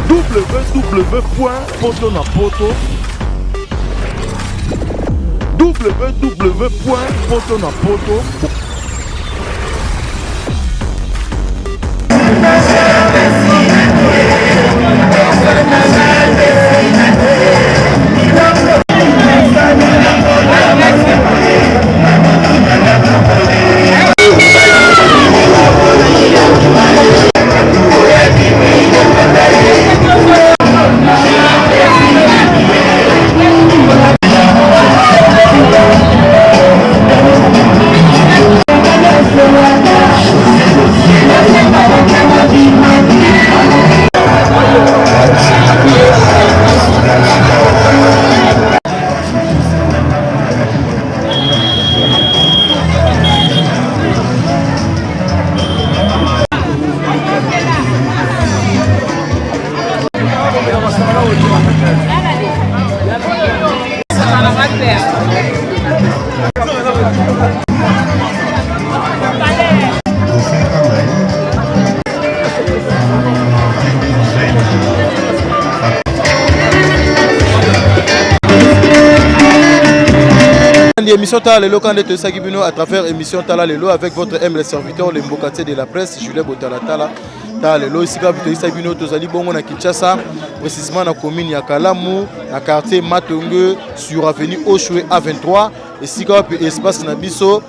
www.potonapoto www.potonapoto. Émission Talalelo quand est Sagibino à travers émission Talalelo avec votre humble serviteur le Mbokatier de la presse Julien Botalatala Talalelo ici quand vous Sagibino tozali bongo na Kinshasa précisément na commune ya Kalamu na quartier Matonge sur avenue Oshwe A23 ici quand espace na biso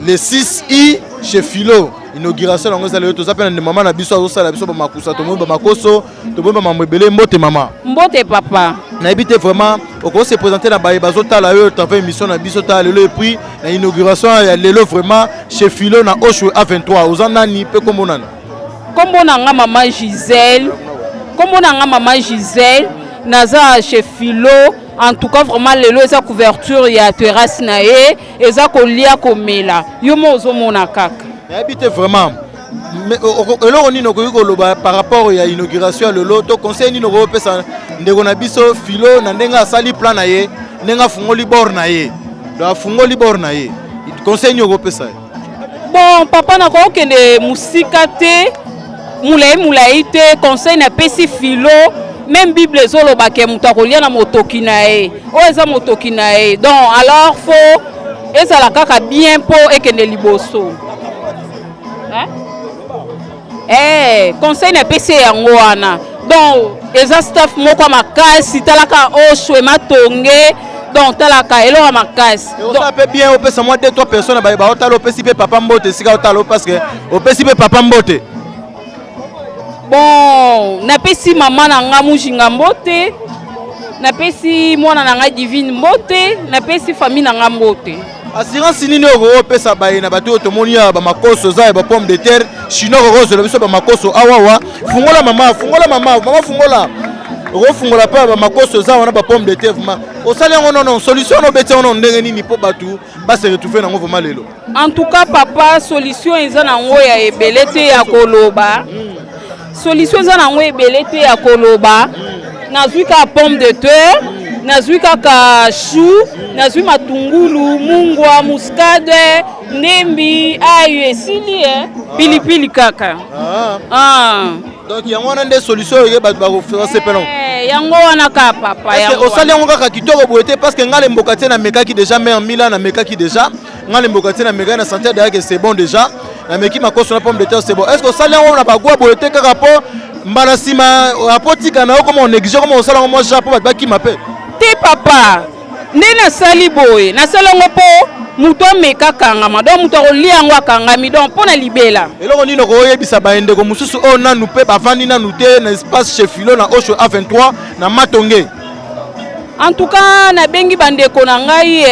le 6i chez Philo inauguration ngo zali to zapena ne mama na biso azosala biso ba makusa to ba makoso to ba mamebele mbote mama mbote papa na habité vraiment on se présenter na bazo tala yo ta émission na biso tala lelo et puis na inauguration ya lelo vraiment chez Philo na Oshwe A23 ozanani pe kombonana nga mama Gisèle naza chez Philo. En tout cas, vraiment, les couverture, il y a terrasse nae, et ça kolia komela. Yomo zomona kaka. Habite vraiment. Mais alors on dit par rapport à l'inauguration le lot, conseil ni no pesa ndeko na biso Philo na ndenga sali plan nae, ndenga fungoli bor nae. Do fungoli bor nae. Conseil ni pesa. Bon, papa na ko kende musika te, mulai te, conseil na pesi Philo. Même Bible zolo baké mutakolia na motoki nae o eza motoki nae donc alors faut eza la kaka bien po ekende liboso conseil na PC yango wana donc eza staff moko makasi talaka Oshwe Matonge donc talaka elo makasi donc ça peut bien opesa moi 2-3 personnes ba otalo opesi pe papa mbote sika otalo parce que opesi pe papa mbote. Bon, napesi maman nanga mujinga mbote, napesi mwana nanga divine mbote, napesi famille nanga mbote. Assurance nini oko pesa baye na bato tomoni ya ba makoso za ba pomme de terre, chino rose le biso ba makoso awawa, fungola mama fungola. Oko fungola pa ba makoso za wana ba pomme de terre vraiment. Osali ngo non solution no beti ono ndenge nini po batu ba se retrouver nango vraiment lelo. En tout cas papa solution eza nango ya ebelete ya koloba. Solution za nango ebelete ya koloba nazwi ka pomme de terre nazwi kaka chou nazwi matungulu mungwa muscade ndembi ayu esili pilipili kaka donc yango wana nde solution ye ba ko sepelon yango wana ka papa yango osali yango kaka kitoko boete parce que ngale Mbokatier na mekaki déjà mer Milan na mekaki déjà ngale Mbokatier na mekaki na santé d'ailleurs que c'est bon déjà na meki makoso na pomme de terre c'est bon est-ce que osali yango na bagwa boete kaka po mbala sima apotika na comment on néglige comment on sala moi chapeau ba ki mape te papa ndena sali boye na salongo po muto meka kangama donc muto kolia yango akangami donc pona libela eloko nino koyebisa baende ko mususu o nanu pe bavandi nanu te na espace chez Philo na Oshwe A23 na Matonge. En tout cas na bengi bandeko na ngai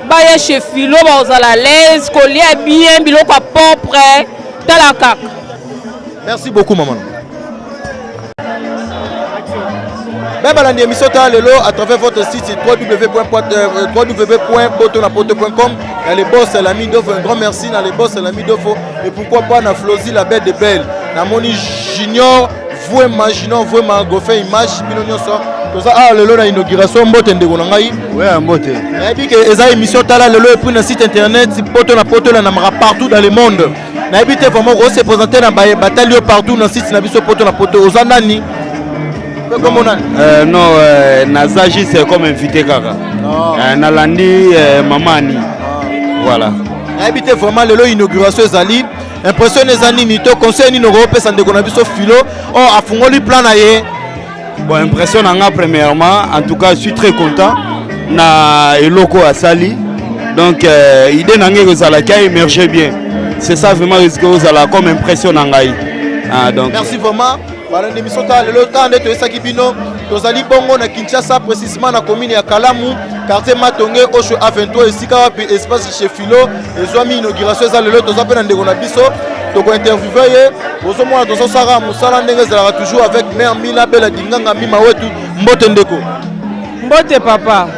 baya chez Philo ba ozala l'aise kolia bien biloko propre tala kaka. Merci beaucoup maman. Même à l'émission Talalelo à travers votre site www.potonapoto.com. Il y a les boss l'ami d'Ofo, un grand merci dans les boss l'ami d'Ofo et pourquoi pas na Flozi la belle de belle. Na moni junior vraiment junior vraiment go fait image binonyo so. Tout ça lelo na inauguration mbote ndeko na ngai. Ouais mbote. Et puis que eza émission Talalelo et puis na site internet Potonapoto na partout dans le monde. na habité vraiment on se présenter na bataille partout dans site na biso poto na poto ozanani comme on non nazaji c'est comme invité kaka nalandi mamani voilà na habité vraiment lelo inauguration ezali impression ezani ni to conseil ni noko pesa ndeko na biso filo oh afungoli plan na ye. Bon, impression nanga premièrement, en tout cas je suis très content na eloko asali. Donc idée nanga kozala qui a émergé bien. C'est ça vraiment ce que vous allez comme impression nanga. Donc merci vraiment. Voilà une émission ta le temps de Esaki Bino, tozali bongo na Kinshasa précisément na commune ya Kalamu, quartier Matonge Osho A23 esika wapi espace chez Filo, ezwami inauguration za lelo tozape na ndeko na biso. Donc interviewé bozo mwana tozo sara musala ndenge zala toujours avec mère Mila Bela Dinganga Mima wetu mbote ndeko mbote papa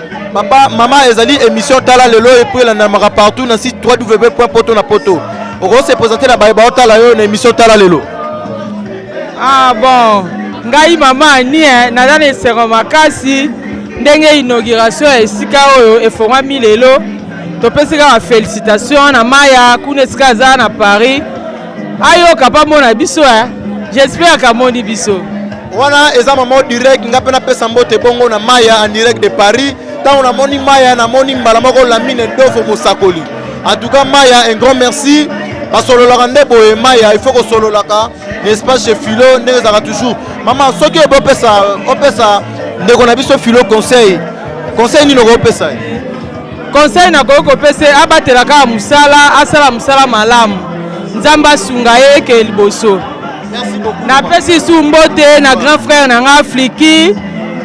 maman ezali émission tala lelo et puis la namara partout na site www.poto na poto on se présenter la baïba tala yo na émission tala lelo. Ah bon ngai mama ni na dane sero makasi ndenge inauguration esika oyo efongwami lelo topesika ba félicitations na maya kuna esika za na Paris. Ayo kapamona biso j'espère kamoni biso wana eza maman direct ngapena pesa mbote bongo na maya en direct de Paris tant on a moni maya na moni mbala moko la mine d'offre musakoli en tout cas maya un grand merci parce que le rande boye maya il faut que solo laka l'espace chez Filo ndenge za toujours maman soki ebo pesa ndeko na biso Filo conseil ni no pesa conseil na ko pesa abatelaka musala asala musala malamu Nzamba Sungaye ke liboso. Merci beaucoup. Na pesi sumbote na grand frère na Afriki,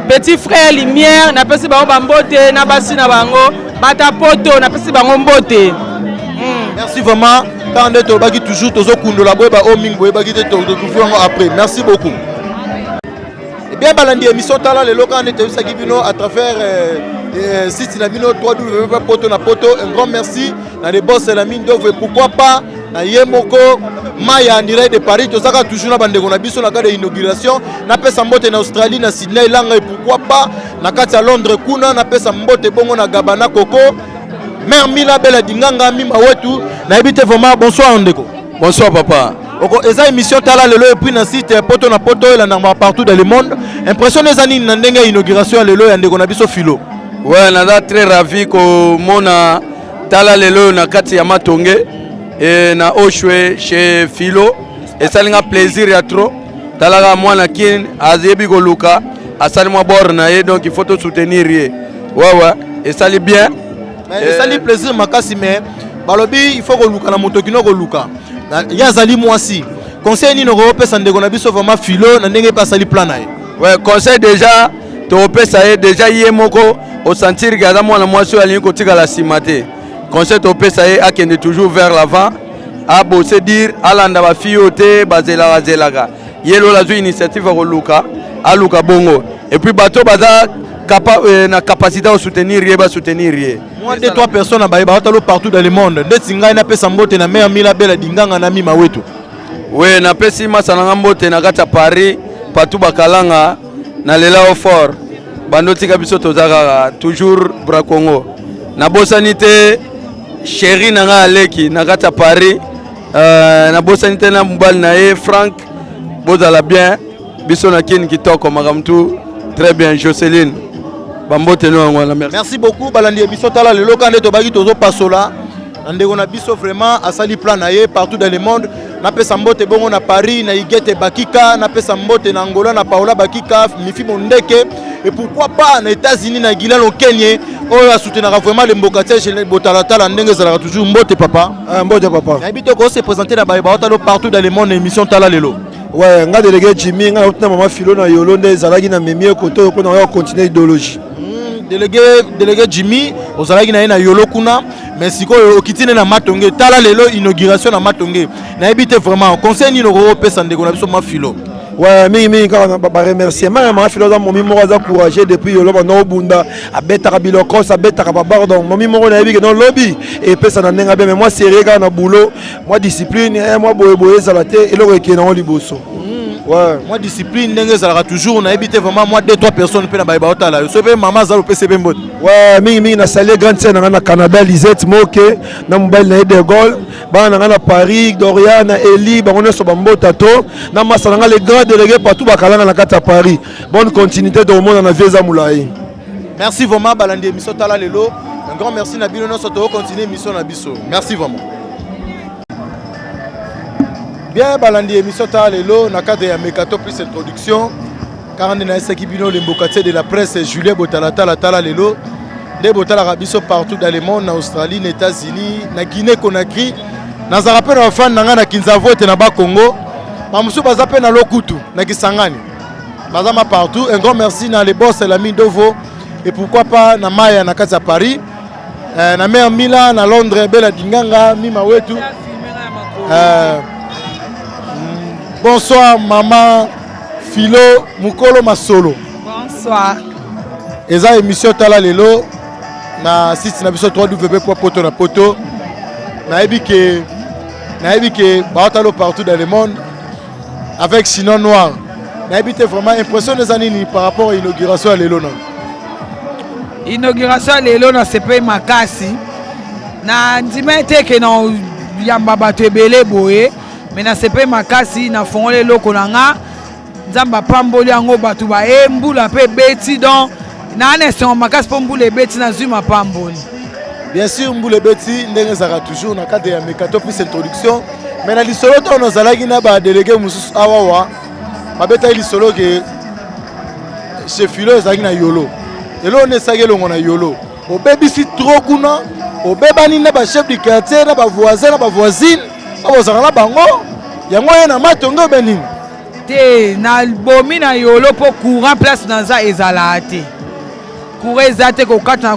petit frère Lumière na pesi bango bambote na basi na bango, bata poto na pesi bango mbote. Merci vraiment. Quand on est au bagi toujours tozo kundola boy ba o mingo e bagi te to après. Merci beaucoup. Et bien balandi émission tala le local on était Esaki Bino à travers site na bino www.poto na poto. Un grand merci na les boss la mine d'œuvre pourquoi pas na yemoko maya en direct de Paris tozaka toujours na bandeko na biso na cas de inauguration na pesa mbote na Australie na Sydney langa et pourquoi pas na kati ya Londres kuna na pesa mbote bongo na Gabana Koko mère Mila Bela Dinganga Mima wetu na ebite vraiment bonsoir ndeko. Bonsoir papa. Oko eza émission tala lelo et puis na site poto na poto la namba partout dans le monde impression ezani na ndenge inauguration lelo ya ndeko na biso Filo. Ouais, naza très ravi ko mona tala lelo na kati ya Matonge et na Oshwe chez Filo et ça linga plaisir ya trop talaga mwana kin azebi ko luka asali mwa bor na ye donc il faut te soutenir ye ouais et ça li bien et ça li plaisir makasi mais balobi il faut ko luka na motokino ko luka ya zali mwasi conseil ni no ko pesa ndeko na biso vraiment Filo na ndenge pa sali plan na ye ouais conseil déjà to pesa ye déjà ye moko au sentir que za mwana mwasi ali ko tika la simate conseil to pesa ye akende toujours vers l'avant a bosser dire alanda ba fiote bazela bazelaga yelo la zo initiative ko luka aluka bongo et puis bato baza na capacité à soutenir ye ba soutenir ye moi de trois personnes ba batalo partout dans le monde ndetinga na pesa mbote na mère Mila Bela Dinganga na mima wetu ouais na pesi masana mbote na kata Paris patu bakalanga na lela au fort bandotika biso tozaka toujours bra Congo na bosanité chéri nanga aleki na kata Paris na bosanité na mbali na ye Franck bozala bien biso na kin kitoko makamtu très bien Jocelyne bambote no ngwana merci beaucoup balandi biso tala lelo kande to baki tozo pasola ndeko na biso vraiment asali plan na ye partout dans le monde na pesa mbote bongo na Paris na Igete Bakika na pesa mbote na Angola na Paola Bakika Mifi Mondeke et pourquoi pas na États-Unis na Gilal au Kenya oh a soutenir vraiment les mbokate chez les botalatala ndenge zala toujours mbote papa na habito ko se présenter na baïba otalo partout dans le monde émission tala lelo ouais nga délégué Jimmy nga otna mama Filo na yolo nde zalaki na memie koto ko na continuer idéologie délégué Jimmy ozalaki na yolo kuna mais sikoyo okitine na Matonge tala lelo inauguration na Matonge na habite vraiment conseil ni no ko pesa ndeko na biso ma Filo ouais mingi quand ba remerciement mama Filo za momi moko za courageux depuis yolo ba no bunda abetaka biloko sa betaka ba pardon momi moko na yebi que non lobby et pesa na ndenga bien mais moi sérieux quand na boulot moi discipline moi boye ça la té eloko ekena on liboso Ouais. Moi discipline ndenge ezalaka toujours na éviter vraiment moi 2-3 personnes pe na ba otala. So pe maman zalo pe sebe mbot. Ouais, mingi na salle grande scène na Canada Lisette Moke na mobile na de Gaulle, ba na Paris, Dorian, na Eli, ba on so bambota to na masala na les grands délégués partout ba kalanga na kata Paris. Bonne continuité de monde na Vieza Moulaye. Merci vraiment balandi émission tala lelo. Un grand merci na bino no soto continuer émission na biso. Merci vraiment. Bien balandi émission tala lelo na cadre ya Mekato plus introduction. Car on est na Sakibino le mbokate de la presse Julien Botalata la tala lelo. De Botala biso partout dans le monde, en Australie, aux États-Unis, na Guinée Conakry. Na zarape na fan na na Kinzavo te na ba Congo. Ma musu bazape na Lokutu na Kisangani. Bazama partout. Un grand merci na les boss la mine Dovo et pourquoi pas na Maya na Casa Paris. Na mer Milan na Londres Bella Dinganga Mima Wetu. Bonsoir maman Philo Mukolo Masolo. Bonsoir. Eza émission tala lelo na site na biso 3w.poto na poto. Na ebi que baotalo partout dans le monde avec Sinon Noir. Na ebi te vraiment impressionné zanini par rapport à l'inauguration à lelo na. Inauguration lelo na sepe makasi. Na ndima te ke na yamba bato ebele boye. Mais na sepe makasi na fongole loko nanga. Nzamba pamboli yango bato ba embula pe beti donc na nation makasi po mbula beti na zuma pamboli. Bien sûr mbula beti ndenge zaka toujours na cadre ya Mekato plus introduction. Mais na lisolo to no zalaki na ba délégué mususu awawa. Babeta lisolo ke chef Philo ezaki na yolo. Elo ne sagelongo na yolo. Obebisi trop kuna, obebani na ba chef du quartier na ba voisin na ba voisine. Abozaka na bango. Yango na matongo benini. Te na bomi na yolo po courant place na za ezala te. Courant ezate ko kata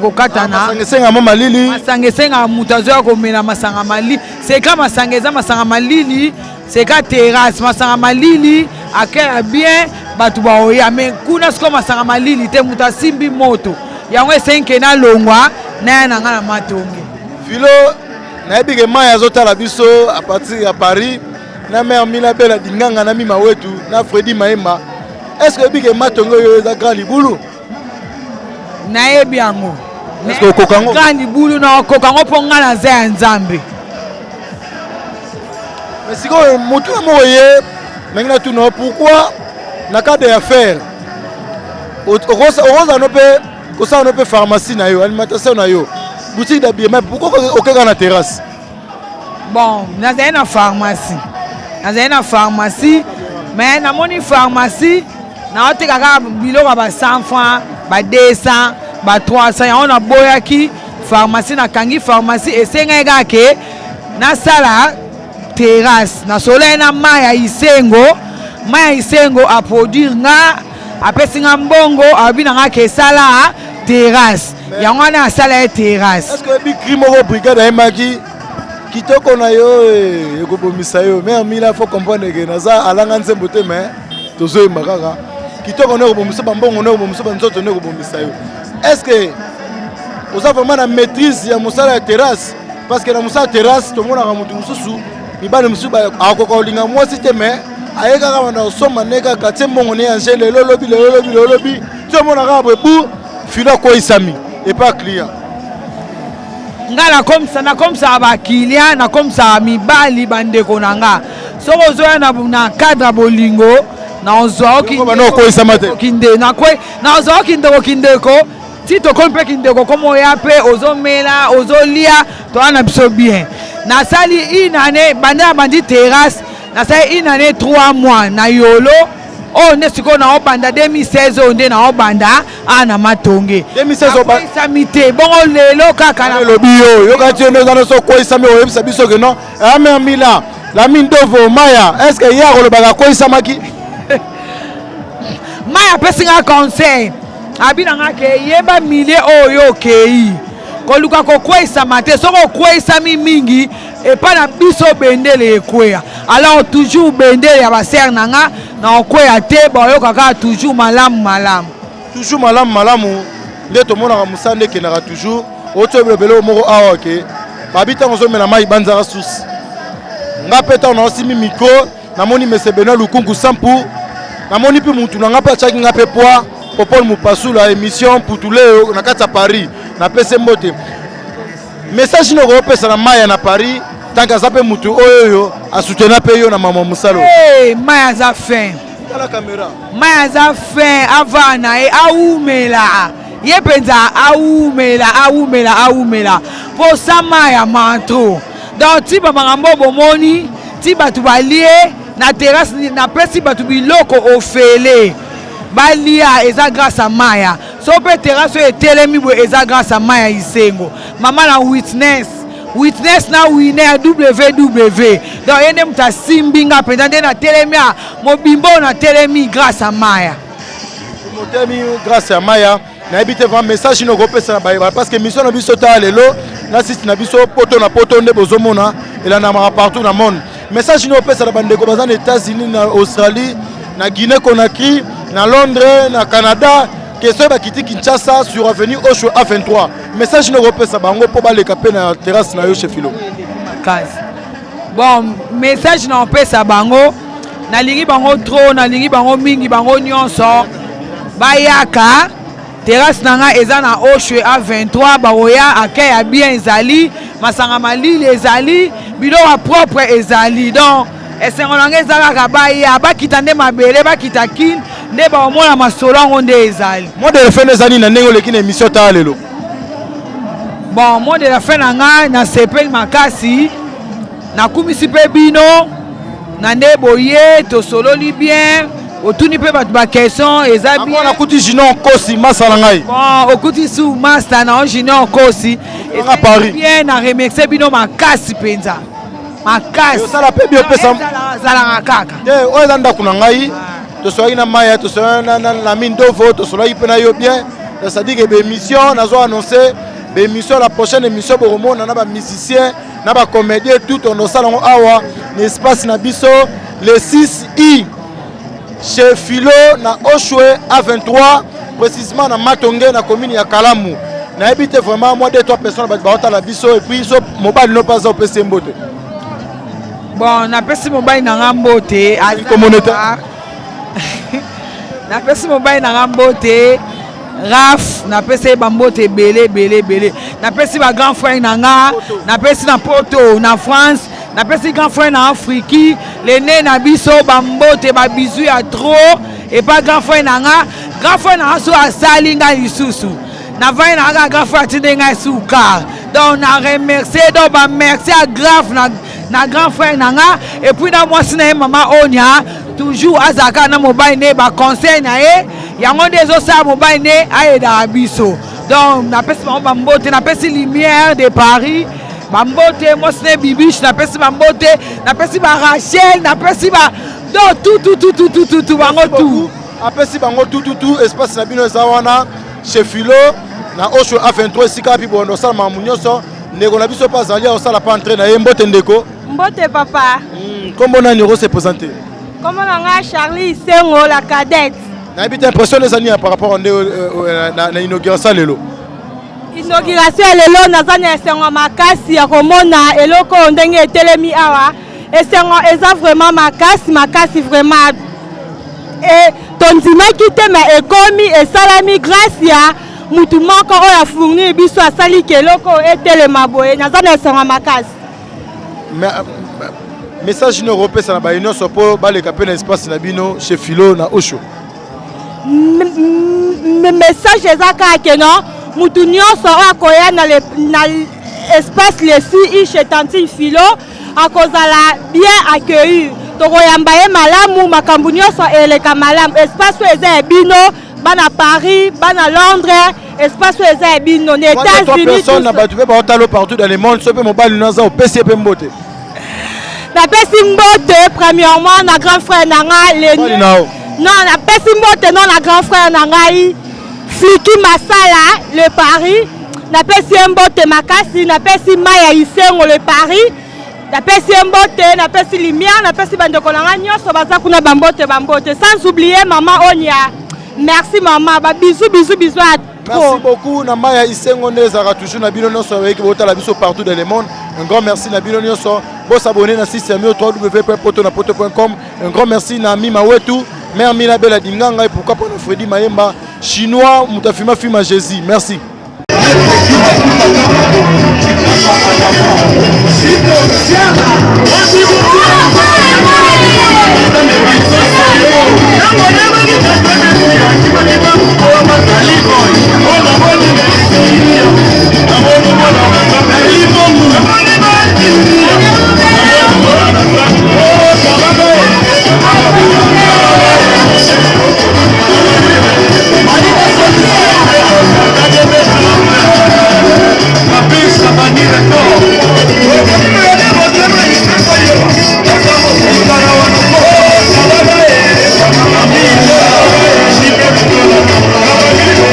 na. Masangesenga mama lili. Masangesenga mutazo ya ko mena masanga mali. C'est comme masangeza masanga malili, c'est ka terrasse masanga malili akela bien batu ba oya mais kuna siko masanga malili te mutasimbi moto. Yango esenke na longwa na na ngana matonge. Philo na ebike maya zotala biso à partir ya Paris. Na mère Mila Bella Dinganga na Mima Wetu na Freddy Maema. Est-ce que bige matongo yo za grand libulu? Na yebi yango. Est-ce que kokango grand libulu na kokango ponga na za nzambe. Mais si ko mutu na moye menga tu no pourquoi na cadre d'affaires oza no pe ko sa no pe pharmacie na yo alimentation na yo boutique d'habillement pourquoi okeka na terrasse? Bon, na za na pharmacie. Nazali na pharmacie mais na moni pharmacie na oteka ka biloko ba 100 francs ba 200 ba 300 ya ona boyaki pharmacie na kangi pharmacie esenga ekake na sala terrasse na soleil na maya isengo a produire nga apesi nga mbongo abina nga ke sala terrasse yango na sala terrasse. Est-ce que bi crime au brigade emaki kitoko na yo ekobomisa yo mais Mila faut comprendre que naza alanga nzembo te mais tozo makaka kitoko na ekobomisa bambongo na ekobomisa banzoto na ekobomisa yo. Est-ce que oza vraiment na maîtrise ya musala ya terrasse parce que na musala terrasse to mona ka mutu mususu mibale mususu ba akoko linga mwasi te mais ayeka ka na osoma neka ka tembongo ne angele lolobi to mona ka bwebu Philo ko isami et pas client. Nga na komsa ba client na komsa mibali bandeko nanga soko zoya na cadre bolingo na ozo kinde na kwe na ozo kindeko ti to kompe kindeko komo ya pe ozo mela ozo lia to ana biso bien na sali inane banda bandi terrasse na sali inane 3 mois na yolo o nesiko na obanda 2016 onde na obanda ana matonge 2016 obanda samite bongo lelo kaka na lobi yo kati ndo zana so ko isami o yebisa biso ke non Mère Mila la mine Dovo Maya est-ce que ya ko baka ko isamaki Maya pesinga conseil abina ngake yeba mile oyo kei koluka ko kwesa mate soko kwesa mingi et pas na biso bendele ekwea alors toujours bendele ya baser nanga na okwea te boyo kaka toujours malamu toujours malamu nde to mona ka musande ke na toujours oto belo moko awa ke babita ngozo mena mai banzara sus nga peta na osimi miko namoni mese Benoît Lukungu Sampu namoni pe mutu nanga pa chaki nga pe poa Popol Mupasula émission pour tous les na kati ya Paris na pese mbote message no ko pesa na Maya na Paris tant que ça pe mutu oyo a soutenir pe yo na mama Musalo Maya za fin la caméra Maya za fin avana e aumela ye penza aumela pour ça Maya manto donc ti ba mangambo bomoni ti batu balie na terrasse na pesi batu biloko ofele balia eza grâce à Maya so pe terrasse e telemi bo eza grâce à Maya Isengo mama na witness na winner WW donc yende muta simbinga pendant na telemi mobimbo na telemi grâce à Maya motemi grâce à Maya na ebite vraiment message no ko pesa na parce que mission na biso ta lelo na site na biso poto na poto nde bozomona ela na partout na monde message no pesa na bandeko bazana États-Unis na Australie na Guinée Conakry na Londres na Canada question ba kiti Kinshasa sur avenue Osho A23 message no pesa bango po baleka pe na terrasse na yo chez Philo bon message na pesa bango na lingi bango trop na lingi bango mingi bango nyonso bayaka terrasse nanga eza na Osho A23 baoya akay ya bien ezali masanga malili ezali biloko propre ezali donc esengo nanga ezalaka baya bakita nde mabele bakita kin nde baomona masolo yango nde ezali mot de la fin ezali na ndenge oleki na émission ta lelo bon mot de la fin nanga na sepeli makasi nakumisi mpe bino na nde boye tosololi bien otuni mpe bato baquestion eza bien nakuti Junior Kosi masala ngai bon okuti su master na Junior Kosi eza Paris bien na remercier bino makasi penza makasi osala pe bio pesa zalanga kaka oyo eza ndako na ngai tosolaki na Maya tosolaki na Mindovo tosolaki mpe na yo bien c'est-à-dire que bémission nazo annoncer bémission la prochaine émission boromona na ba musicien na ba comédien tout on osala ngo awa na espace na biso le 6i chez Philo na Oshwe A23 précisément na Matonge na commune ya Kalamu na habité vraiment moi 2-3 personnes ba la biso et puis so mobile no pas au PC mbote bon na pesi mobile na ngambote communautaire na pesi mobile na ngambote Raf na pesi bambote belé na pesi ba grand frère na nga na pesi na Poto na France na pesi grand frère na Afrique l'aîné na biso bambote ba bizu ya trop et pas grand frère na nga so asali nga lisusu na vai na nga grand frère tinde nga suka donc na remercier donc ba merci à grave na grand frère na nga et puis na moi sina maman Onia toujours azaka na mobile ne ba conseil na ye yango ndezo sa mobile ne aida biso donc na pesi bambote na pesi lumière de Paris bambote moi sina bibiche na pesi bambote na pesi ba Rachel na pesi ba donc tout bango tout apesi bango tout espace na bino zawana chez Philo na Osho A23 sika pi bondo sala mamunyoso ndeko na biso pas ali osala pa entrer na mbote ndeko mbote papa comment on a se présenter comment on a Charlie Isengo la cadette na habite impression les années par rapport na inauguration lelo inauguration lelo nazana Isengo makasi ya komona eloko ndenge etelemi awa Isengo eza vraiment makasi vraiment et tondimaki te ma ekomi esalami grâce ya mutu moko oyo afourni biso asali keloko etelema boye nazana Isengo makasi message no repesa na ba nyonso po baleka pe na espace na bino chez Philo na Osho message ezaka keno mutu nyonso akoya na espace le CI chez Tantine Philo akozala bien accueilli tokoyamba ye malamu makambu nyonso eleka malamu espace eza bino bana Paris bana Londres espace eza bino na États-Unis personne na batu pe ba otalo partout dans le monde so pe mobile naza au PC pe mbote na pesi mbote premièrement na grand frère nanga non na pesi mbote non na grand frère nangai Fliki Masala le Paris na pesi mbote makasi na pesi Maya Isengo le Paris na pesi mbote na pesi lumière na pesi bandeko nanga nyonso baza kuna bambote sans oublier maman Onia merci maman ba bisous à merci beaucoup na Maya Isengo nezara toujours na bino nyonso avec bota la biso partout dans le monde un grand merci na bino nyonso Bon s'abonner na site Samio www.potonapoto.com. Un grand merci na Mima Wetu, mère Mina Bella Dinganga et pourquoi pas Freddy Mayemba, chinois, Moutafima Fima Jésus. Merci. Thank you.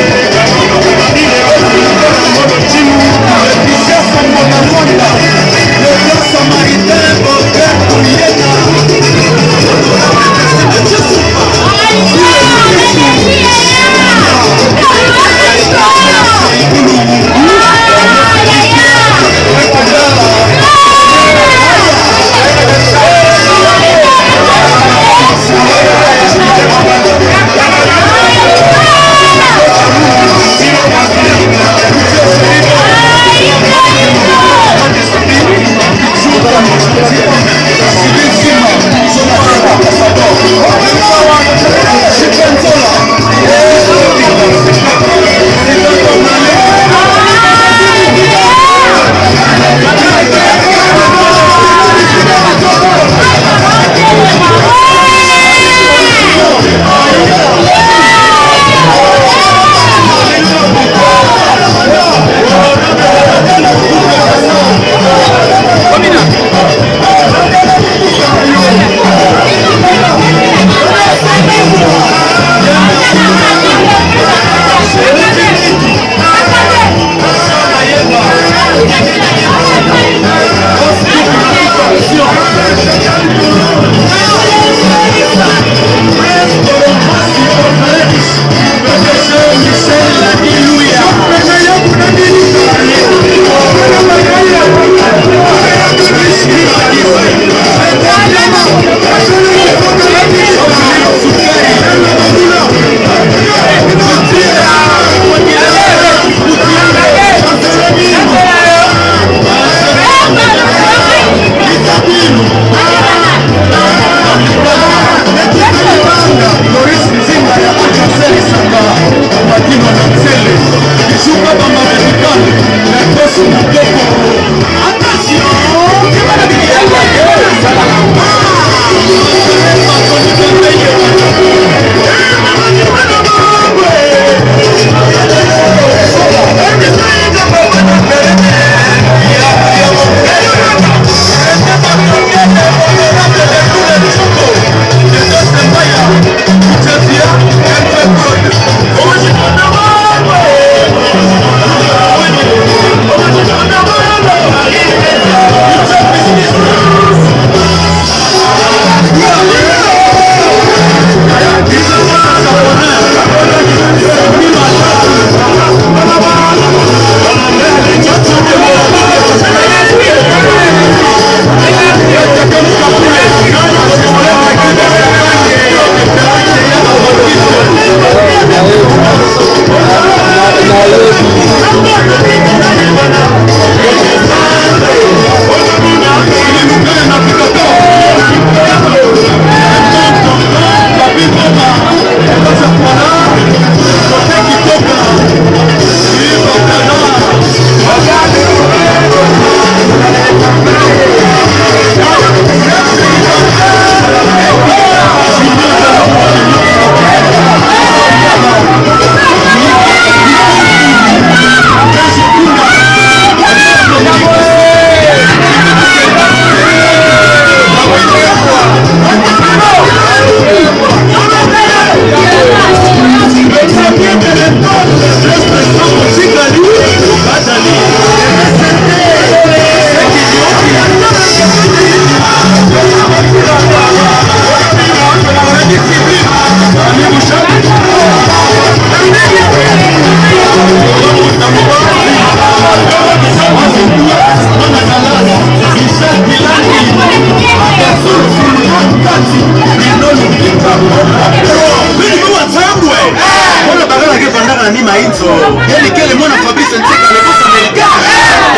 Nami Maïto, il est quel monde Fabrice Ntseka, le boss américain.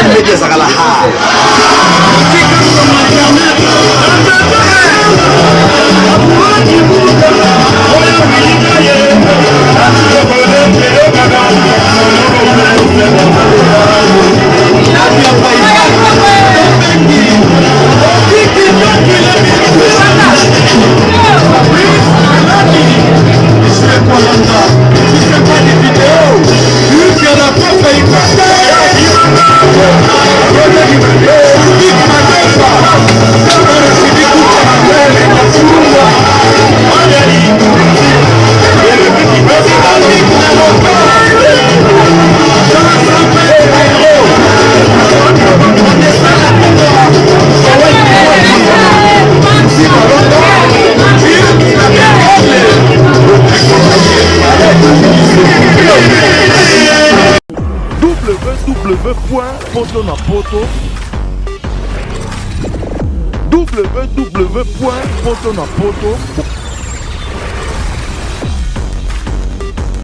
Il me dit ça la ha. www.potonapoto